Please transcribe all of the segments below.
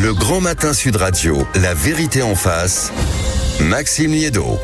Le Grand Matin Sud Radio, la vérité en face, Maxime Liédot.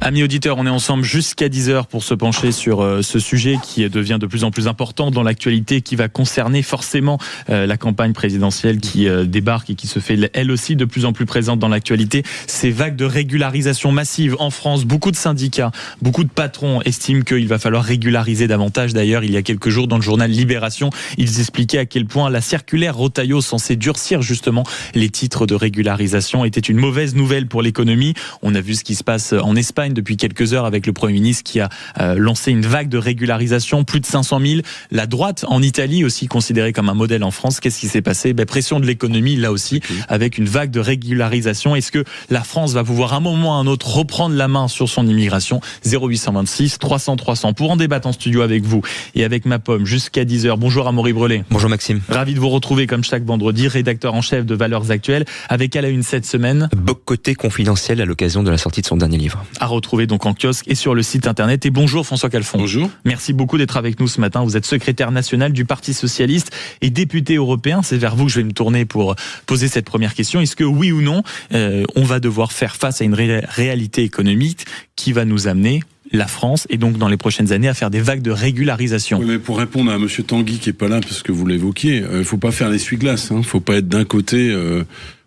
Amis auditeurs, on est ensemble jusqu'à 10h pour se pencher sur ce sujet qui devient de plus en plus important dans l'actualité, qui va concerner forcément la campagne présidentielle qui débarque et qui se fait elle aussi de plus en plus présente dans l'actualité. Ces vagues de régularisation massive en France, beaucoup de syndicats, beaucoup de patrons estiment qu'il va falloir régulariser davantage. D'ailleurs, il y a quelques jours dans le journal Libération, ils expliquaient à quel point la circulaire Retailleau censée durcir justement les titres de régularisation était une mauvaise nouvelle pour l'économie. On a vu ce qui se passe en Espagne depuis quelques heures avec le Premier ministre qui a lancé une vague de régularisation, plus de 500 000. La droite en Italie aussi considérée comme un modèle en France. Qu'est-ce qui s'est passé ? Pression de l'économie là aussi avec une vague de régularisation. Est-ce que la France va pouvoir à un moment ou à un autre reprendre la main sur son immigration ? 0826 300 300 pour en débattre en studio avec vous et avec ma pomme jusqu'à 10h. Bonjour Amaury Brelet. Bonjour Maxime. Ravi de vous retrouver comme chaque vendredi, rédacteur en chef de Valeurs Actuelles, avec à la une cette semaine Boc-Côté confidentiel à l'occasion de la sortie de son dernier livre. À retrouver donc en kiosque et sur le site internet. Et bonjour François Calfon. Bonjour. Merci beaucoup d'être avec nous ce matin. Vous êtes secrétaire national du Parti Socialiste et député européen. C'est vers vous que je vais me tourner pour poser cette première question. Est-ce que oui ou non, on va devoir faire face à une réalité économique qui va nous amener, la France, et donc dans les prochaines années, à faire des vagues de régularisation? Oui, mais pour répondre à monsieur Tanguy qui est pas là parce que vous l'évoquiez, il faut pas faire l'essuie-glace. Faut pas être d'un côté,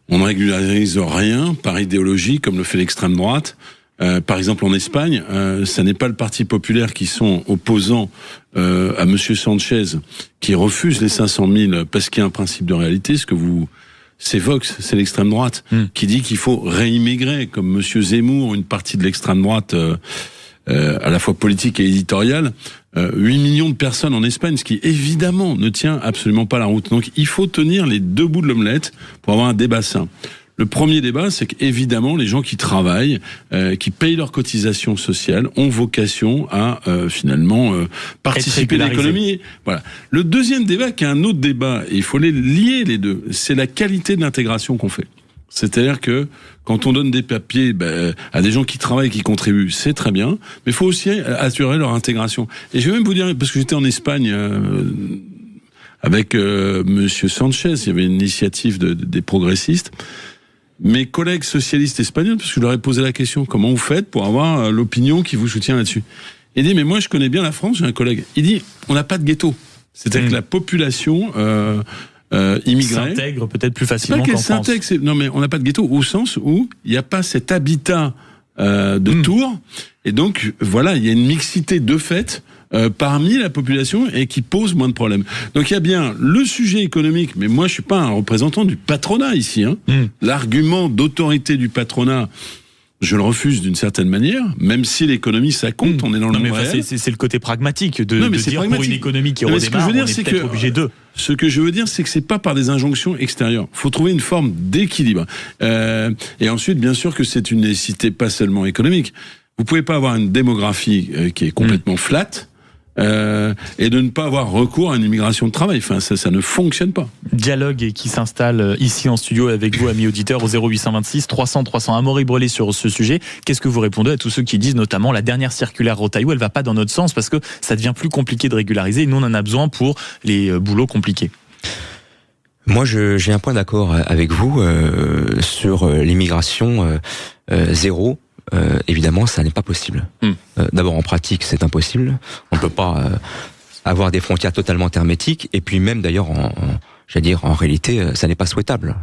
on ne régularise rien par idéologie comme le fait l'extrême droite. Par exemple en Espagne, ça n'est pas le Parti populaire qui sont opposants à monsieur Sanchez qui refuse les 500 000 parce qu'il y a un principe de réalité. C'est Vox, c'est l'extrême droite qui dit qu'il faut réimmigrer, comme monsieur Zemmour, une partie de l'extrême droite à la fois politique et éditoriale. 8 millions de personnes en Espagne, ce qui évidemment ne tient absolument pas la route. Donc il faut tenir les deux bouts de l'omelette pour avoir un débat sain. Le premier débat, c'est qu'évidemment, les gens qui travaillent, qui payent leurs cotisations sociales, ont vocation à finalement participer à l'économie. Voilà. Le deuxième débat, qui est un autre débat, et il faut les lier les deux, c'est la qualité de l'intégration qu'on fait. C'est-à-dire que quand on donne des papiers à des gens qui travaillent, qui contribuent, c'est très bien, mais il faut aussi assurer leur intégration. Et je vais même vous dire, parce que j'étais en Espagne avec monsieur Sanchez, il y avait une initiative des progressistes. Mes collègues socialistes espagnols, parce que je leur ai posé la question, comment vous faites pour avoir l'opinion qui vous soutient là-dessus? Il dit, mais moi je connais bien la France, j'ai un collègue. Il dit, on n'a pas de ghetto. C'est-à-dire que la population immigrée s'intègre peut-être plus facilement qu'en France. Non, mais on n'a pas de ghetto au sens où il n'y a pas cet habitat de tour. Et donc, voilà, il y a une mixité de fait parmi la population et qui pose moins de problèmes. Donc il y a bien le sujet économique, mais moi je suis pas un représentant du patronat ici. L'argument d'autorité du patronat, je le refuse d'une certaine manière, même si l'économie ça compte, on est dans le monde réel. C'est le côté pragmatique de dire pragmatique. Pour une économie qui redémarre, on est peut-être obligé de. Ce que je veux dire, c'est que c'est pas par des injonctions extérieures. Il faut trouver une forme d'équilibre. Et ensuite, bien sûr que c'est une nécessité pas seulement économique. Vous pouvez pas avoir une démographie qui est complètement flat. Et de ne pas avoir recours à une immigration de travail. Enfin, ça ne fonctionne pas. Dialogue qui s'installe ici en studio avec vous, amis auditeurs, au 0826 300 300. Amaury Brelet sur ce sujet. Qu'est-ce que vous répondez à tous ceux qui disent, notamment, la dernière circulaire Retailleau, elle va pas dans notre sens parce que ça devient plus compliqué de régulariser et nous, on en a besoin pour les boulots compliqués? Moi, j'ai un point d'accord avec vous sur l'immigration zéro. Évidemment, ça n'est pas possible. D'abord, en pratique, c'est impossible. On ne peut pas avoir des frontières totalement hermétiques. Et puis même, d'ailleurs, en réalité, ça n'est pas souhaitable.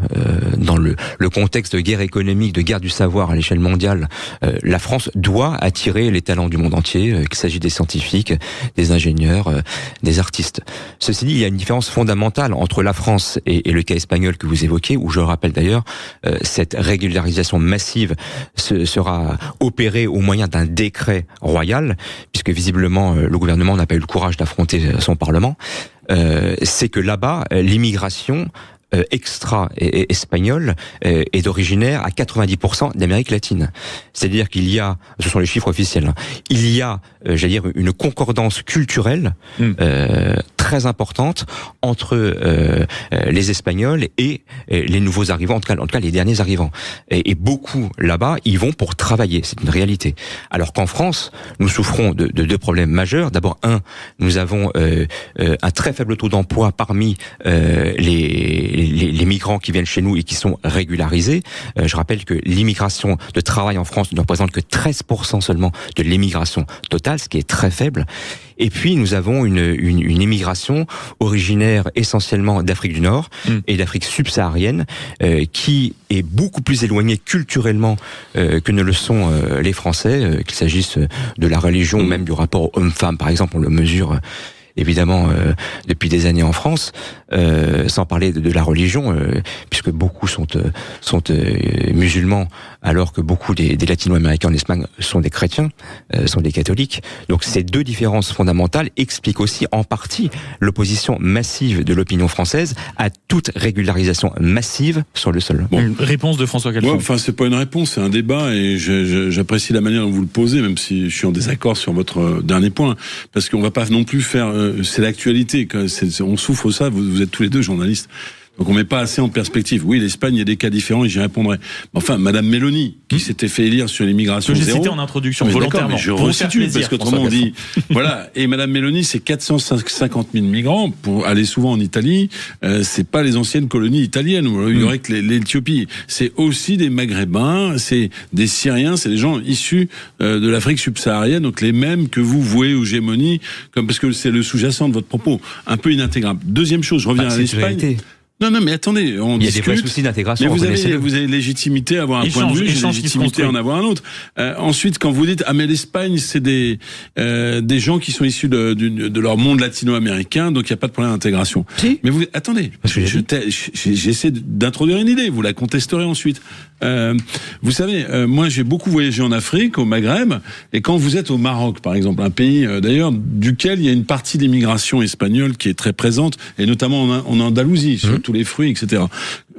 Dans le contexte de guerre économique, de guerre du savoir à l'échelle mondiale, la France doit attirer les talents du monde entier, qu'il s'agisse des scientifiques, des ingénieurs, des artistes. Ceci dit, il y a une différence fondamentale entre la France et le cas espagnol que vous évoquez, où je rappelle d'ailleurs, cette régularisation massive sera opérée au moyen d'un décret royal, puisque visiblement le gouvernement n'a pas eu le courage d'affronter son Parlement. C'est que là-bas, l'immigration extra-espagnole est d'originaire à 90% d'Amérique latine. C'est-à-dire qu'il y a, ce sont les chiffres officiels, il y a, une concordance culturelle très importante entre les Espagnols et les nouveaux arrivants, en tout cas les derniers arrivants. Et beaucoup là-bas, ils vont pour travailler, c'est une réalité. Alors qu'en France, nous souffrons de deux problèmes majeurs. D'abord, nous avons un très faible taux d'emploi parmi les migrants qui viennent chez nous et qui sont régularisés. Je rappelle que l'immigration de travail en France ne représente que 13% seulement de l'immigration totale, ce qui est très faible. Et puis nous avons une immigration originaire essentiellement d'Afrique du Nord et d'Afrique subsaharienne qui est beaucoup plus éloignée culturellement que ne le sont les Français, qu'il s'agisse de la religion ou même du rapport homme-femme par exemple, on le mesure évidemment depuis des années en France, sans parler de la religion, puisque beaucoup sont musulmans, alors que beaucoup des latino-américains en Espagne sont des chrétiens, sont des catholiques. Donc ces deux différences fondamentales expliquent aussi en partie l'opposition massive de l'opinion française à toute régularisation massive sur le sol. Bon. Réponse de François Calfon. Ouais, enfin, c'est pas une réponse, c'est un débat, et j'apprécie la manière dont vous le posez, même si je suis en désaccord sur votre dernier point, parce qu'on va pas non plus faire... c'est l'actualité, on souffre ça, vous êtes tous les deux journalistes. Donc on met pas assez en perspective. Oui, l'Espagne, il y a des cas différents et j'y répondrai. Enfin, Madame Mélanie, qui s'était fait élire sur l'immigration zéro. Que j'ai cité en introduction, volontairement. Mais je resitue, parce qu'autrement on dit... Voilà. Et Madame Mélanie, c'est 450 000 migrants pour aller souvent en Italie. C'est pas les anciennes colonies italiennes où il y aurait que l'Éthiopie. C'est aussi des Maghrébins, c'est des Syriens, c'est des gens issus de l'Afrique subsaharienne, donc les mêmes que vous vouez aux gémonies, comme parce que c'est le sous-jacent de votre propos. Un peu inintégrable. Deuxième chose, je reviens à l'Espagne. Non, mais attendez, on discute. Il y a des vrais soucis d'intégration. Mais vous avez légitimité à avoir un point de vue, j'ai légitimité à en avoir un autre. Ensuite, quand vous dites, mais l'Espagne, c'est des gens qui sont issus de leur monde latino-américain, donc il n'y a pas de problème d'intégration. Si. Mais attendez, j'essaie d'introduire une idée, vous la contesterez ensuite. Vous savez, moi j'ai beaucoup voyagé en Afrique, au Maghreb, et quand vous êtes au Maroc, par exemple, un pays d'ailleurs duquel il y a une partie de l'immigration espagnole qui est très présente, et notamment en Andalousie, sur tous les fruits, etc.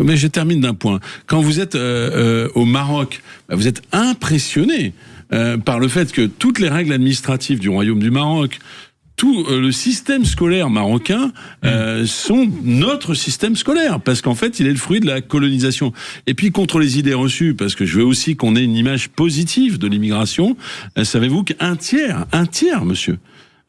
Mais je termine d'un point. Quand vous êtes au Maroc, vous êtes impressionné par le fait que toutes les règles administratives du Royaume du Maroc, tout le système scolaire marocain sont notre système scolaire, parce qu'en fait, il est le fruit de la colonisation. Et puis, contre les idées reçues, parce que je veux aussi qu'on ait une image positive de l'immigration, savez-vous qu'un tiers, monsieur,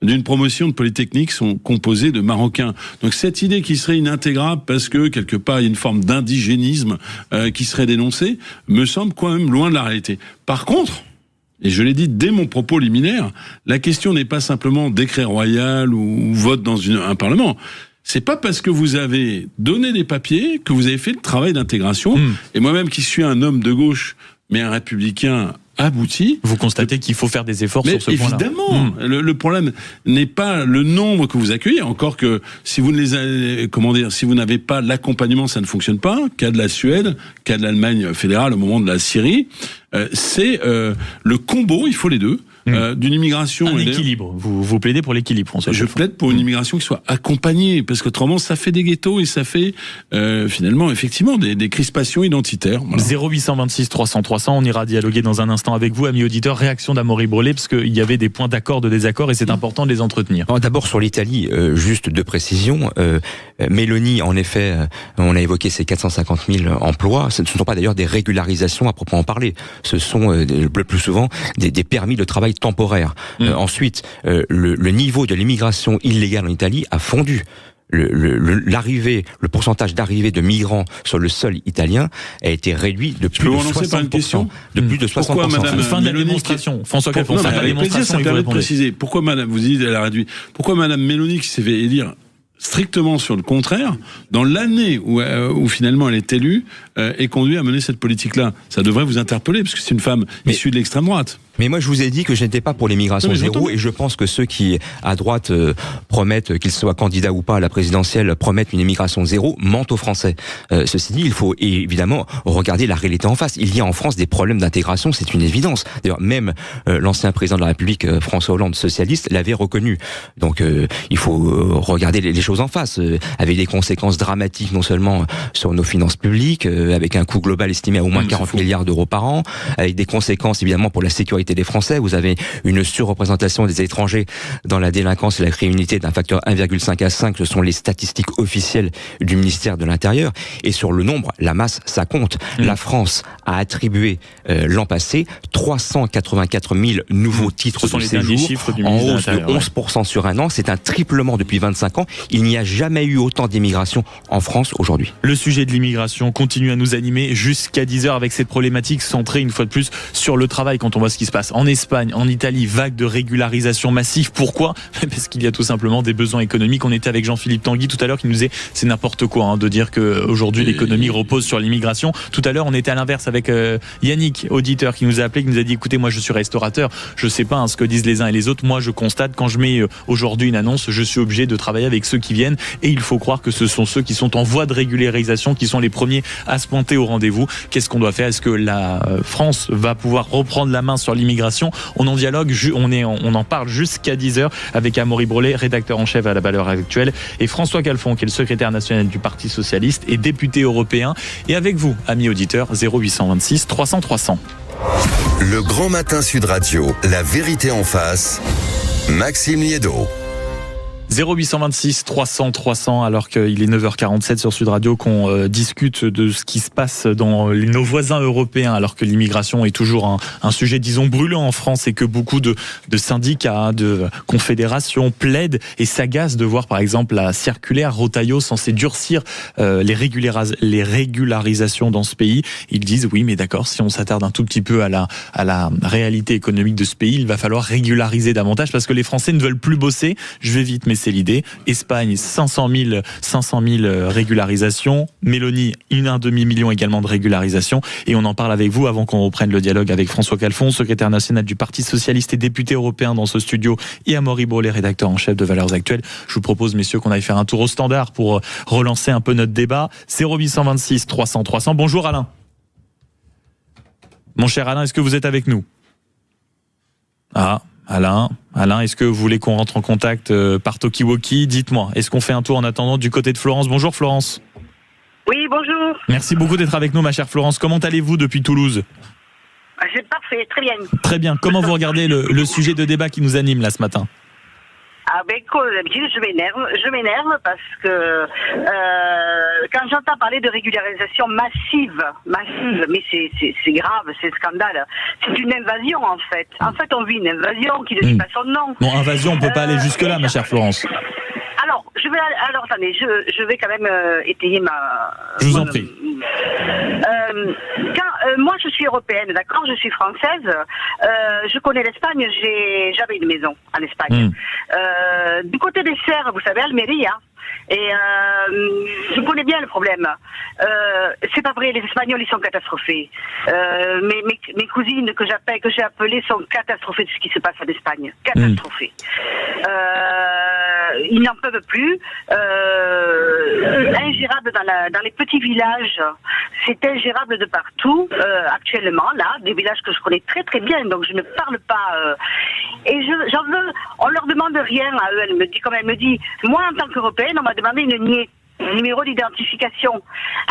d'une promotion de Polytechnique sont composés de Marocains. Donc cette idée qui serait inintégrable parce que quelque part il y a une forme d'indigénisme qui serait dénoncée, me semble quand même loin de la réalité. Par contre, et je l'ai dit dès mon propos liminaire, la question n'est pas simplement décret royal ou vote dans un parlement. C'est pas parce que vous avez donné des papiers que vous avez fait le travail d'intégration. Et moi-même qui suis un homme de gauche, mais un républicain abouti. Vous constatez qu'il faut faire des efforts sur ce point-là. Évidemment, le problème n'est pas le nombre que vous accueillez, encore que si vous si vous n'avez pas l'accompagnement, ça ne fonctionne pas. Cas de la Suède, cas de l'Allemagne fédérale au moment de la Syrie, c'est le combo, il faut les deux. D'une immigration... Un équilibre. Vous plaidez pour l'équilibre, François. Je plaide pour une immigration qui soit accompagnée, parce qu'autrement, ça fait des ghettos et ça fait finalement, effectivement, des crispations identitaires. Voilà. 0826 300 300, on ira dialoguer dans un instant avec vous, amis auditeurs. Réaction d'Amaury Brelet, parce qu'il y avait des points d'accord, de désaccord, et c'est important de les entretenir. D'abord, sur l'Italie, juste deux précisions. Mélanie, en effet, on a évoqué ces 450 000 emplois. Ce ne sont pas d'ailleurs des régularisations à proprement parler. Ce sont le plus souvent des permis de travail temporaire. Ensuite, le niveau de l'immigration illégale en Italie a fondu. Le pourcentage d'arrivée de migrants sur le sol italien a été réduit de plus de 60%. De plus de 60%. Pourquoi, madame, fin de la démonstration. François Calfon, fin de la démonstration, ça permet de préciser. Pourquoi, madame, vous dites elle a réduit. Pourquoi madame Mélanie, qui s'est fait élire strictement sur le contraire, dans l'année où finalement elle est élue, est conduite à mener cette politique-là? Ça devrait vous interpeller, parce que c'est une femme issue de l'extrême droite. Mais moi, je vous ai dit que je n'étais pas pour l'immigration zéro, et je pense que ceux qui, à droite, promettent, qu'ils soient candidats ou pas à la présidentielle, promettent une immigration zéro, mentent aux Français. Ceci dit, il faut évidemment regarder la réalité en face. Il y a en France des problèmes d'intégration, c'est une évidence. D'ailleurs, même l'ancien président de la République, François Hollande, socialiste, l'avait reconnu. Donc, il faut regarder les choses en face, avec des conséquences dramatiques non seulement sur nos finances publiques, avec un coût global estimé à au moins 40 milliards d'euros par an, avec des conséquences évidemment pour la sécurité des Français. Vous avez une surreprésentation des étrangers dans la délinquance et la criminalité d'un facteur 1,5 à 5, ce sont les statistiques officielles du ministère de l'Intérieur. Et sur le nombre, la masse, ça compte. La France a attribué l'an passé 384 000 nouveaux titres de séjour, en hausse de 11% sur un an. C'est un triplement depuis 25 ans. Il n'y a jamais eu autant d'immigration en France aujourd'hui. Le sujet de l'immigration continue à nous animer jusqu'à 10h avec cette problématique centrée une fois de plus sur le travail. Quand on voit ce qui se passe en Espagne, en Italie, vague de régularisation massive. Pourquoi ? Parce qu'il y a tout simplement des besoins économiques. On était avec Jean-Philippe Tanguy tout à l'heure qui nous disait c'est n'importe quoi de dire qu'aujourd'hui l'économie repose sur l'immigration. Tout à l'heure on était à l'inverse avec Yannick, auditeur, qui nous a appelé, qui nous a dit écoutez, moi je suis restaurateur, je sais pas ce que disent les uns et les autres, moi je constate quand je mets aujourd'hui une annonce, je suis obligé de travailler avec ceux qui viennent et il faut croire que ce sont ceux qui sont en voie de régularisation qui sont les premiers à se pointer au rendez-vous. Qu'est-ce qu'on doit faire ? Est-ce que la France va pouvoir reprendre la main sur l'immigration ? On en dialogue, on en parle jusqu'à 10h avec Amaury Brelet, rédacteur en chef à La Valeur Actuelle, et François Calfon, qui est le secrétaire national du Parti Socialiste et député européen. Et avec vous, amis auditeurs, 0826 300 300. Le Grand Matin Sud Radio, la vérité en face, Maxime Liédot. 0826 300 300, alors qu'il est 9h47 sur Sud Radio, qu'on discute de ce qui se passe dans nos voisins européens, alors que l'immigration est toujours un sujet, disons, brûlant en France et que beaucoup de syndicats, de confédérations plaident et s'agacent de voir, par exemple, la circulaire Retailleau censée durcir les régularisations dans ce pays. Ils disent, oui, mais d'accord, si on s'attarde un tout petit peu à la réalité économique de ce pays, il va falloir régulariser davantage parce que les Français ne veulent plus bosser. Je vais vite, mais c'est l'idée. Espagne, 500 000 régularisations. Mélanie, 1,5 million également de régularisations. Et on en parle avec vous avant qu'on reprenne le dialogue avec François Calfon, secrétaire national du Parti Socialiste et député européen dans ce studio, et Amaury Brelet, rédacteur en chef de Valeurs Actuelles. Je vous propose, messieurs, qu'on aille faire un tour au standard pour relancer un peu notre débat. 0826 300 300. Bonjour Alain. Mon cher Alain, est-ce que vous êtes avec nous ? Alain, est-ce que vous voulez qu'on rentre en contact par Talkie-Walkie ? Dites-moi, est-ce qu'on fait un tour en attendant du côté de Florence ? Bonjour Florence. Oui, bonjour. Merci beaucoup d'être avec nous, ma chère Florence. Comment allez-vous depuis Toulouse ? C'est parfait, très bien. Très bien. Comment vous regardez le sujet de débat qui nous anime là ce matin ? Comme d'habitude, je m'énerve parce que quand j'entends parler de régularisation massive, mais c'est grave, c'est scandale. C'est une invasion en fait. En fait, on vit une invasion qui ne dit pas son nom. Bon, invasion, on peut pas aller jusque là, ma chère Florence. Alors, attendez, je vais quand même étayer ma... Je vous en prie. Moi, je suis européenne, d'accord, je suis française. Je connais l'Espagne, j'avais une maison en Espagne. Du côté des serres, vous savez, Almeria. Et je connais bien le problème. C'est pas vrai, les Espagnols ils sont catastrophés. Mes cousines que j'ai appelées sont catastrophées de ce qui se passe en Espagne. Catastrophées. Ils n'en peuvent plus. Ingérable dans les petits villages. C'est ingérable de partout. Actuellement, là, des villages que je connais très très bien, donc je ne parle pas. Et j'en veux. On leur demande rien à eux. Elle me dit, moi en tant qu'Européenne, on m'a demandé une niais. Numéro d'identification.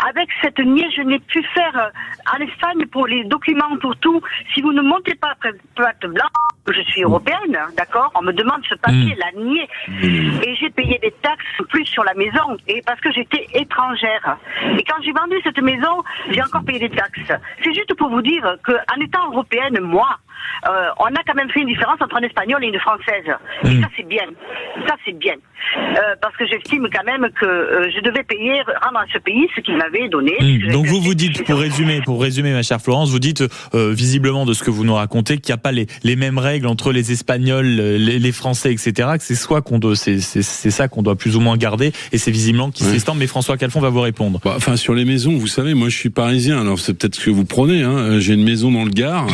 Avec cette niais, je n'ai pu faire en Espagne pour les documents, pour tout. Si vous ne montez pas patte blanche, je suis européenne, d'accord ? On me demande ce papier, la niais. Et j'ai payé des taxes plus sur la maison, et parce que j'étais étrangère. Et quand j'ai vendu cette maison, j'ai encore payé des taxes. C'est juste pour vous dire qu'en étant européenne, moi, on a quand même fait une différence entre un Espagnol et une Française. Et ça, c'est bien. Ça, c'est bien. Parce que j'estime quand même que je devais payer, rendre à ce pays ce qu'il m'avait donné. Donc vous dites, pour résumer, ma chère Florence, vous dites visiblement de ce que vous nous racontez qu'il n'y a pas les mêmes règles entre les Espagnols, les Français, etc. Que c'est soit c'est ça qu'on doit plus ou moins garder, et c'est visiblement qui s'estompe. Mais François Calfon va vous répondre. Enfin, sur les maisons, vous savez, moi je suis parisien, alors c'est peut-être ce que vous prenez. J'ai une maison dans le Gard.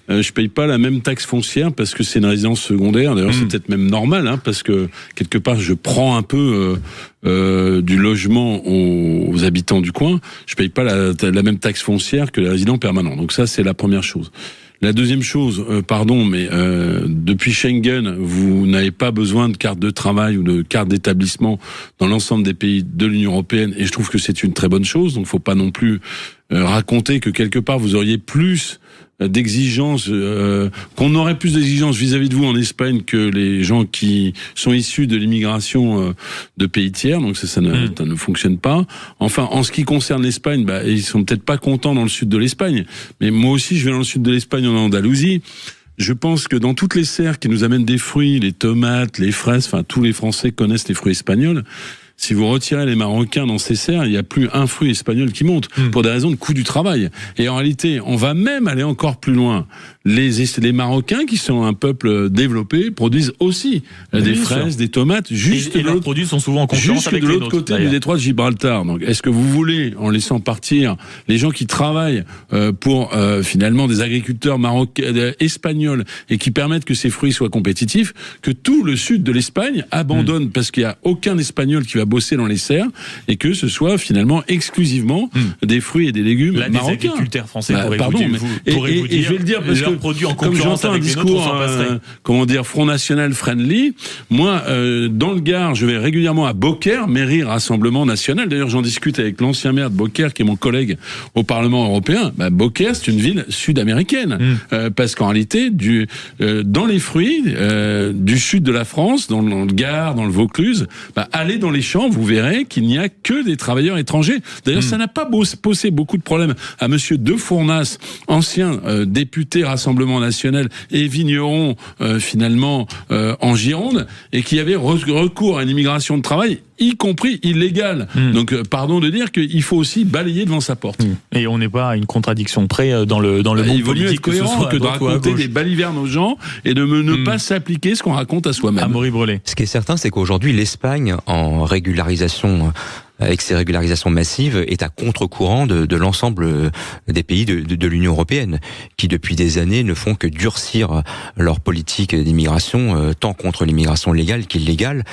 Je paye pas la même taxe foncière parce que c'est une résidence secondaire. D'ailleurs, c'est peut-être même normal, parce que quelque part, je prends un peu du logement aux habitants du coin. Je paye pas la même taxe foncière que les résidents permanents. Donc ça, c'est la première chose. La deuxième chose, mais depuis Schengen, vous n'avez pas besoin de carte de travail ou de carte d'établissement dans l'ensemble des pays de l'Union européenne, et je trouve que c'est une très bonne chose. Donc, faut pas non plus raconter que quelque part vous auriez plus d'exigences, qu'on aurait plus d'exigences vis-à-vis de vous en Espagne que les gens qui sont issus de l'immigration de pays tiers. Donc ça ne fonctionne pas. Enfin, en ce qui concerne l'Espagne, ils sont peut-être pas contents dans le sud de l'Espagne, mais moi aussi je vais dans le sud de l'Espagne, en Andalousie. Je pense que dans toutes les serres qui nous amènent des fruits, les tomates, les fraises, enfin tous les Français connaissent les fruits espagnols. Si vous retirez les Marocains dans ces serres, il n'y a plus un fruit espagnol qui monte, pour des raisons de coût du travail. Et en réalité, on va même aller encore plus loin. Les Marocains, qui sont un peuple développé, produisent aussi des fraises, des tomates, et leurs produits sont souvent en concurrence avec de l'autre côté du détroit de Gibraltar. Donc, est-ce que vous voulez, en laissant partir les gens qui travaillent pour finalement des agriculteurs marocains, espagnols, et qui permettent que ces fruits soient compétitifs, que tout le sud de l'Espagne abandonne parce qu'il n'y a aucun Espagnol qui va bosser dans les serres, et que ce soit finalement exclusivement des fruits et des légumes marocains. Des agriculteurs français pourraient vous dire, et je vais le dire parce que produits en comme concurrence j'entends un avec discours, Front National friendly, moi, dans le Gard, je vais régulièrement à Beaucaire, mairie Rassemblement National. D'ailleurs, j'en discute avec l'ancien maire de Beaucaire, qui est mon collègue au Parlement européen. Beaucaire, c'est une ville sud-américaine, parce qu'en réalité, dans les fruits du sud de la France, dans le Gard, dans le Vaucluse, allez dans les champs, vous verrez qu'il n'y a que des travailleurs étrangers. D'ailleurs, ça n'a pas posé beaucoup de problèmes à monsieur De Fournas, ancien député Rassemblement National et vigneron finalement en Gironde, et qui avait recours à une immigration de travail, y compris illégale. Donc, pardon de dire qu'il faut aussi balayer devant sa porte. Et on n'est pas à une contradiction près dans le monde politique. Il vaut mieux être cohérent que de raconter des balivernes aux gens et de ne pas s'appliquer ce qu'on raconte à soi-même. Amaury Brelet. Ce qui est certain, c'est qu'aujourd'hui, l'Espagne, en régularisation, avec ces régularisations massives, est à contre-courant de l'ensemble des pays de l'Union européenne, qui depuis des années ne font que durcir leur politique d'immigration, tant contre l'immigration légale qu'illégale.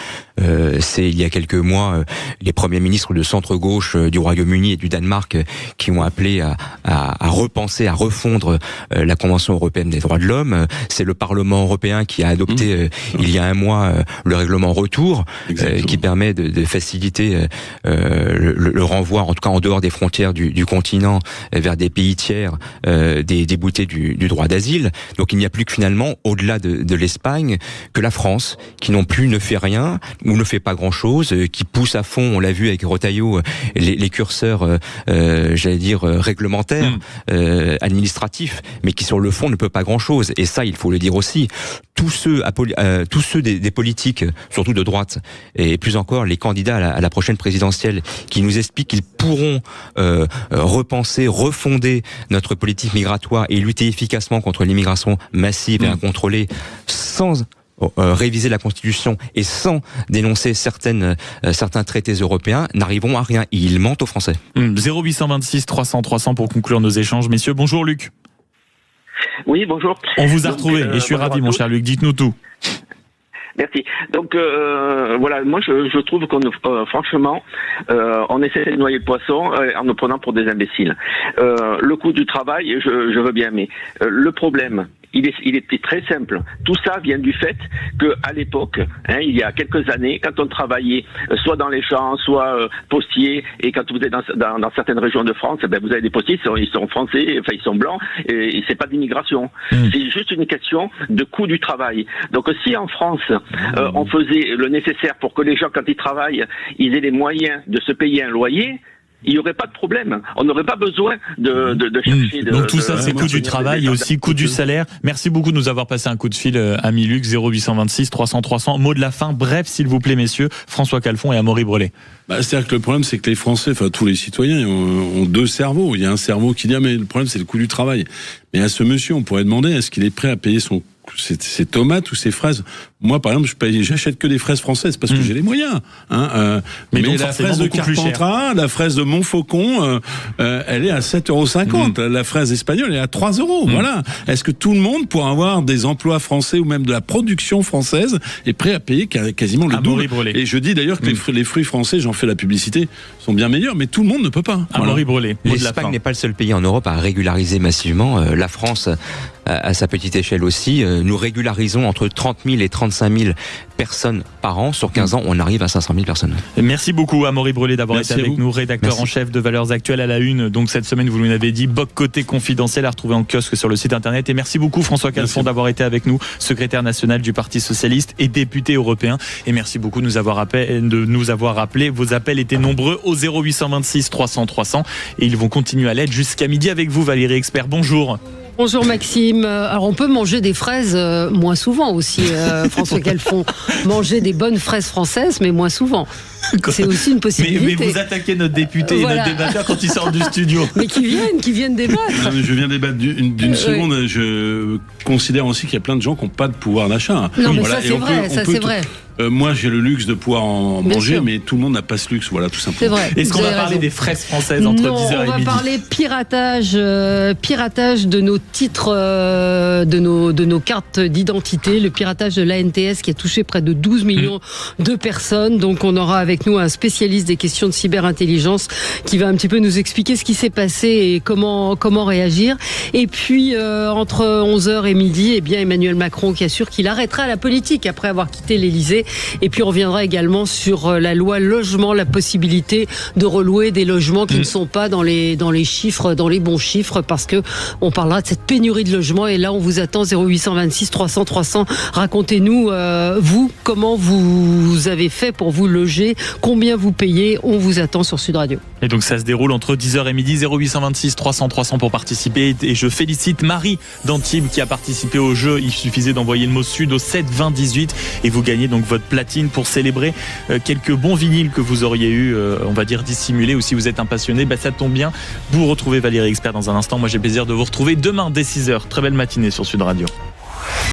C'est il y a quelques mois les premiers ministres de centre-gauche du Royaume-Uni et du Danemark qui ont appelé à repenser, à refondre la Convention européenne des droits de l'homme. C'est le Parlement européen qui a adopté il y a un mois le règlement retour, qui permet de faciliter le renvoi, en tout cas en dehors des frontières du continent, vers des pays tiers, des déboutés du droit d'asile. Donc il n'y a plus que finalement, au-delà de l'Espagne, que la France, qui non plus ne fait rien, ou ne fait pas grand-chose, qui pousse à fond, on l'a vu avec Retailleau, les curseurs, réglementaires, administratifs, mais qui sur le fond ne peut pas grand-chose. Et ça, il faut le dire aussi. Tous ceux des politiques, surtout de droite, et plus encore les candidats à la prochaine présidentielle, qui nous expliquent qu'ils pourront repenser, refonder notre politique migratoire et lutter efficacement contre l'immigration massive et incontrôlée sans réviser la Constitution et sans dénoncer certains traités européens, n'arriveront à rien. Et ils mentent aux Français. 0826 300 300 pour conclure nos échanges. Messieurs, bonjour Luc. Oui, bonjour. On vous a retrouvé et je suis ravi, mon cher Luc. Dites-nous tout. Merci. Donc voilà, moi je trouve qu'on franchement on essaie de noyer le poisson en nous prenant pour des imbéciles. Le coût du travail, je veux bien, mais le problème, il était très simple. Tout ça vient du fait que à l'époque, il y a quelques années, quand on travaillait soit dans les champs, soit postier, et quand vous êtes dans certaines régions de France, vous avez des postiers, ils sont français, enfin ils sont blancs, et c'est pas d'immigration. C'est juste une question de coût du travail. Donc si en France on faisait le nécessaire pour que les gens, quand ils travaillent, ils aient les moyens de se payer un loyer, il n'y aurait pas de problème. On n'aurait pas besoin de chercher... Donc tout ça, c'est coût du travail et aussi coût du salaire. Merci beaucoup de nous avoir passé un coup de fil, ami Luc, 0826 300 300. Mot de la fin, bref, s'il vous plaît, messieurs, François Calfon et Amaury Brelet. C'est-à-dire que le problème, c'est que les Français, enfin tous les citoyens, ont deux cerveaux. Il y a un cerveau qui dit, mais le problème, c'est le coût du travail. Mais à ce monsieur, on pourrait demander, est-ce qu'il est prêt à payer ses tomates ou ses fraises? Moi, par exemple, j'achète que des fraises françaises parce que j'ai les moyens. Mais la fraise de Carpentras, la fraise de Montfaucon, elle est à 7,50 €. La fraise espagnole, elle est à 3 €. Voilà. Est-ce que tout le monde, pour avoir des emplois français ou même de la production française, est prêt à payer quasiment le double? Et je dis d'ailleurs que les fruits français, j'en fais la publicité, sont bien meilleurs, mais tout le monde ne peut pas. Amaury Brelet. L'Espagne n'est pas le seul pays en Europe à régulariser massivement. La France à sa petite échelle aussi. Nous régularisons entre 30 000 et 35 000 personnes par an. Sur 15 ans, on arrive à 500 000 personnes. Merci beaucoup Amaury Brulé d'avoir été avec nous, rédacteur en chef de Valeurs Actuelles à la Une. Donc cette semaine, vous nous l'avez dit, Boc Côté Confidentiel à retrouver en kiosque sur le site internet. Et merci beaucoup François Calfon d'avoir été avec nous, secrétaire national du Parti Socialiste et député européen. Et merci beaucoup de nous avoir rappelé. Vos appels étaient nombreux au 0826 300 300 et ils vont continuer à l'être jusqu'à midi avec vous Valérie Expert. Bonjour. Bonjour Maxime. Alors on peut manger des fraises moins souvent aussi, François Calfon. Manger des bonnes fraises françaises, mais moins souvent. C'est aussi une possibilité. Mais vous attaquez notre député et notre débatteur quand il sort du studio. Mais qui viennent débattre. Non, je viens débattre d'une seconde. Je considère aussi qu'il y a plein de gens qui n'ont pas de pouvoir d'achat. Non, mais ça c'est vrai. Moi, j'ai le luxe de pouvoir en manger, sûr. mais tout le monde n'a pas ce luxe. Voilà, tout simplement. C'est vrai. Est-ce qu'on va parler des fraises françaises entre 10h et midi ? On va parler piratage de nos titres, de nos cartes d'identité, le piratage de l'ANTS qui a touché près de 12 millions de personnes. Donc, on aura avec nous un spécialiste des questions de cyberintelligence qui va un petit peu nous expliquer ce qui s'est passé et comment réagir. Et puis, entre 11h et midi, eh bien, Emmanuel Macron qui assure qu'il arrêtera la politique après avoir quitté l'Élysée. Et puis on reviendra également sur la loi logement, la possibilité de relouer des logements qui ne sont pas dans les chiffres, dans les bons chiffres, parce que on parlera de cette pénurie de logements. Et là, on vous attend 0826 300 300. Racontez-nous vous comment vous avez fait pour vous loger, combien vous payez. On vous attend sur Sud Radio. Et donc ça se déroule entre 10h et midi. 0826 300 300 pour participer. Et je félicite Marie d'Antibes qui a participé au jeu. Il suffisait d'envoyer le mot Sud au 7 20 18 et vous gagnez donc votre platine pour célébrer quelques bons vinyles que vous auriez eu, on va dire dissimulés, ou si vous êtes un passionné, ça tombe bien. Vous retrouvez Valérie Expert dans un instant. Moi j'ai le plaisir de vous retrouver demain dès 6h. Très belle matinée sur Sud Radio.